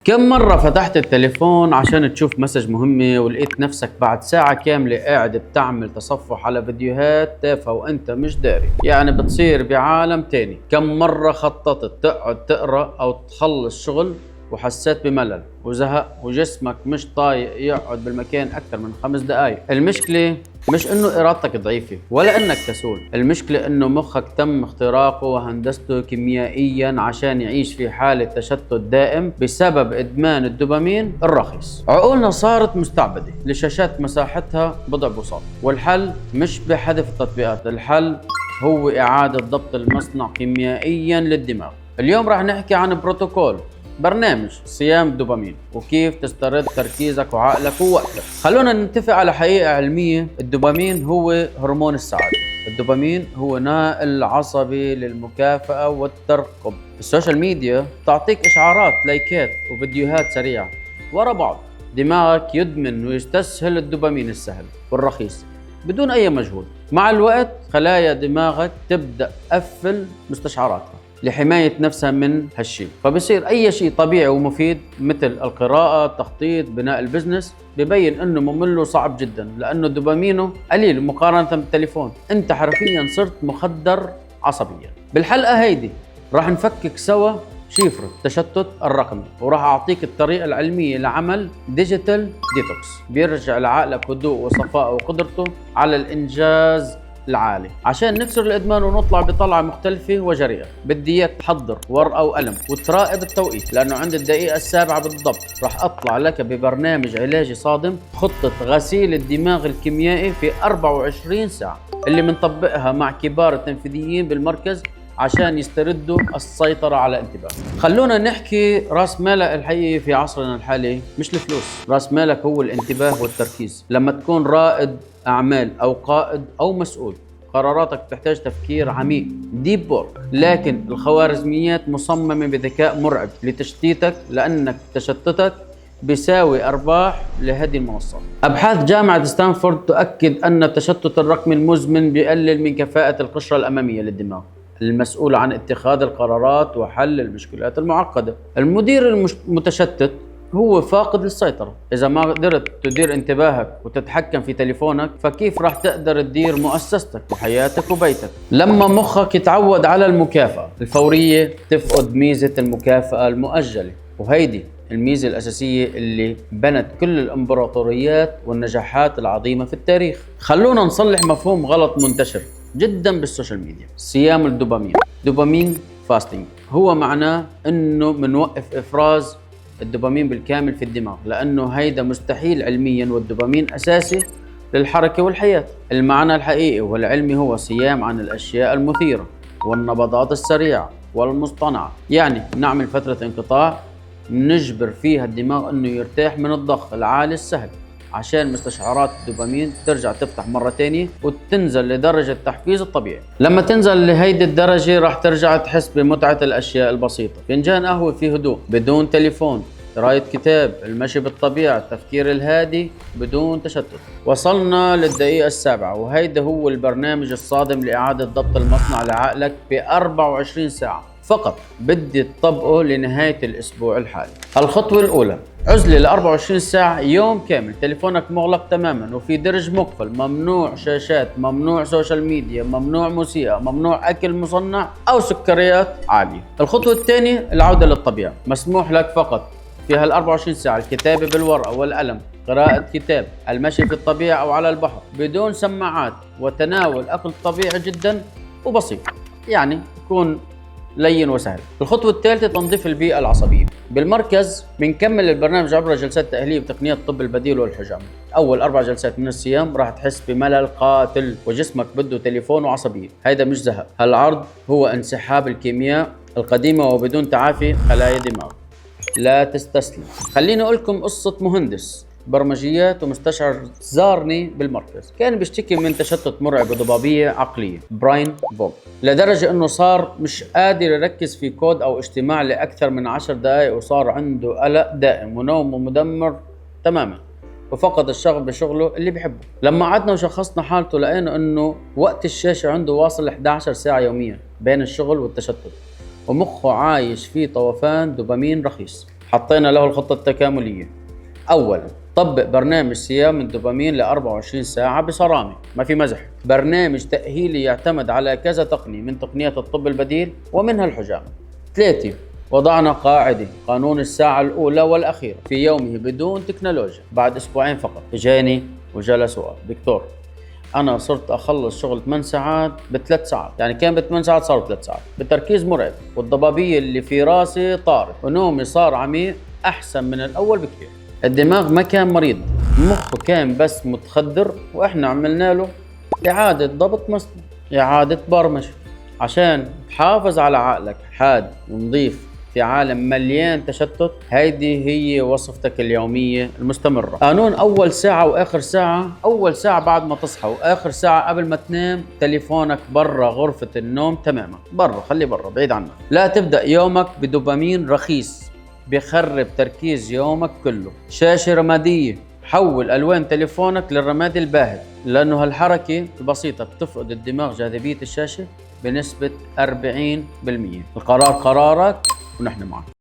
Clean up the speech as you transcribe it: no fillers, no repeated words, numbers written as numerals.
كم مرة فتحت التليفون عشان تشوف مسج مهمة ولقيت نفسك بعد ساعة كاملة قاعد بتعمل تصفح على فيديوهات تافهة وانت مش داري، يعني بتصير بعالم تاني. كم مرة خططت تقعد تقرأ او تخلص شغل وحسيت بملل وزهق وجسمك مش طايق يقعد بالمكان اكثر من 5 دقايق. المشكلة مش انه ارادتك ضعيفة ولا انك كسول، المشكلة انه مخك تم اختراقه وهندسته كيميائيا عشان يعيش في حالة تشتت دائم بسبب ادمان الدوبامين الرخيص. عقولنا صارت مستعبدة لشاشات مساحتها بضع بساط، والحل مش بحذف التطبيقات، الحل هو اعادة ضبط المصنع كيميائيا للدماغ. اليوم راح نحكي عن بروتوكول برنامج صيام الدوبامين وكيف تسترد تركيزك وعقلك ووقتك. خلونا نتفق على حقيقة علمية، الدوبامين هو هرمون السعادة. الدوبامين هو ناقل عصبي للمكافأة والترقب. السوشيال ميديا تعطيك إشعارات، لايكات وفيديوهات سريعة ورا بعض. دماغك يدمن ويستسهل الدوبامين السهل والرخيص بدون أي مجهود. مع الوقت خلايا دماغك تبدأ تقفل مستشعراتها لحماية نفسها من هالشيء، فبصير أي شيء طبيعي ومفيد مثل القراءة، التخطيط، بناء البزنس ببين أنه ممل وصعب جدا لأنه دوبامينه قليل مقارنة بالتليفون. أنت حرفيا صرت مخدر عصبيا. بالحلقة هيدي راح نفكك سوا شفرة التشتت الرقمي، وراح أعطيك الطريقة العلمية لعمل ديجيتال ديتوكس بيرجع لعقلك هدوء وصفاء وقدرته على الإنجاز العالي عشان نكسر الادمان ونطلع بطلعه مختلفه وجريئه. بدي اياك تحضر ورقه وقلم وتراقب التوقيت، لانه عند الدقيقه 7 بالضبط راح اطلع لك ببرنامج علاجي صادم، خطه غسيل الدماغ الكيميائي في 24 ساعه اللي بنطبقها مع كبار التنفيذيين بالمركز عشان يستردوا السيطرة على انتباهك. خلونا نحكي راس مالك الحقيقي في عصرنا الحالي مش الفلوس. راس مالك هو الانتباه والتركيز. لما تكون رائد أعمال أو قائد أو مسؤول، قراراتك تحتاج تفكير عميق، ديب وورك، لكن الخوارزميات مصممة بذكاء مرعب لتشتيتك، لأنك تشتتك بيساوي أرباح لهذه المنصات. أبحاث جامعة ستانفورد تؤكد أن التشتت الرقمي المزمن بيقلل من كفاءة القشرة الأمامية للدماغ المسؤول عن اتخاذ القرارات وحل المشكلات المعقدة. المدير المتشتت هو فاقد للسيطرة. إذا ما قدرت تدير انتباهك وتتحكم في تليفونك، فكيف راح تقدر تدير مؤسستك وحياتك وبيتك؟ لما مخك يتعود على المكافأة الفورية تفقد ميزة المكافأة المؤجلة، وهيدي الميزة الأساسية اللي بنت كل الإمبراطوريات والنجاحات العظيمة في التاريخ. خلونا نصلح مفهوم غلط منتشر جدا بالسوشيال ميديا: صيام الدوبامين. دوبامين فاستنج هو معناه انه منوقف افراز الدوبامين بالكامل في الدماغ، لانه هيدا مستحيل علميا، والدوبامين اساسي للحركة والحياة. المعنى الحقيقي والعلمي هو صيام عن الاشياء المثيرة والنبضات السريعة والمصطنعة. يعني نعمل فترة انقطاع نجبر فيها الدماغ انه يرتاح من الضغط العالي السهل عشان مستشعرات الدوبامين ترجع تفتح مرة تانية وتنزل لدرجة التحفيز الطبيعي. لما تنزل لهيدي الدرجة راح ترجع تحس بمتعة الأشياء البسيطة: فنجان قهوة في هدوء بدون تليفون، قراءة كتاب، المشي بالطبيعة، التفكير الهادي بدون تشتت. وصلنا للدقيقة 7، وهيدا هو البرنامج الصادم لإعادة ضبط المصنع لعقلك ب 24 ساعة فقط. بدي تطبقه لنهاية الأسبوع الحالي. الخطوة الأولى: عزلة ل 24 ساعة يوم كامل، تليفونك مغلق تماما وفي درج مقفل، ممنوع شاشات، ممنوع سوشيال ميديا، ممنوع موسيقى، ممنوع أكل مصنع أو سكريات عالية. الخطوة الثانية: العودة للطبيعة. مسموح لك فقط في هال 24 ساعة الكتابة بالورقة والقلم، قراءة كتاب، المشي في الطبيعة أو على البحر بدون سماعات، وتناول أكل طبيعي جدا وبسيط، يعني يكون لين وسهل. الخطوة الثالثة: تنظيف البيئة العصبية. بالمركز بنكمل البرنامج عبر جلسات تأهيلية بتقنيات الطب البديل والحجام. أول 4 جلسات من الصيام راح تحس بملل قاتل وجسمك بده تليفون وعصبية. هيدا مش زهق، هالعرض هو انسحاب الكيمياء القديمة وبدون تعافي خلايا دماغ. لا تستسلم. خليني أقول لكم قصة مهندس برمجيات ومستشعر زارني بالمركز. كان بيشتكي من تشتت مرعب وضبابية عقلية، براين بوغ، لدرجة انه صار مش قادر يركز في كود او اجتماع لأكثر من 10 دقائق، وصار عنده قلق دائم ونومه مدمر تماما، وفقد الشغف بشغله اللي بيحبه. لما قعدنا وشخصنا حالته لقينا انه وقت الشاشة عنده واصل 11 ساعة يوميا بين الشغل والتشتت، ومخه عايش في طوفان دوبامين رخيص. حطينا له الخطة التكاملية. أولا، طبق برنامج صيام الدوبامين ل 24 ساعة بصرامة، ما في مزح. برنامج تأهيلي يعتمد على كذا تقنية من تقنيات الطب البديل ومنها الحجامة. 3، وضعنا قاعدة، قانون الساعة الأولى والأخيرة في يومه بدون تكنولوجيا. بعد أسبوعين فقط إجاني وجلس سؤال: دكتور، أنا صرت أخلص شغل 8 ساعات ب3 ساعات، يعني كان ب8 ساعات صار 3 ساعات، بتركيز مرعب، والضبابية اللي في راسي طارت، ونومي صار عميق أحسن من الأول بكثير. الدماغ ما كان مريض، مخه كان بس متخدر، وإحنا عملنا له إعادة ضبط مصنع، إعادة برمجة، عشان تحافظ على عقلك حاد ونظيف في عالم مليان تشتت. هيدي هي وصفتك اليومية المستمرة. قانون أول ساعة وآخر ساعة. أول ساعة بعد ما تصحى، وآخر ساعة قبل ما تنام، تليفونك برا غرفة النوم تماما، برا، خليه برا بعيد عنك. لا تبدأ يومك بدوبامين رخيص بيخرب تركيز يومك كله. شاشة رمادية، حول ألوان تليفونك للرمادي الباهت، لأنه هالحركة البسيطة بتفقد الدماغ جاذبية الشاشة بنسبة 40%. القرار قرارك ونحن معك.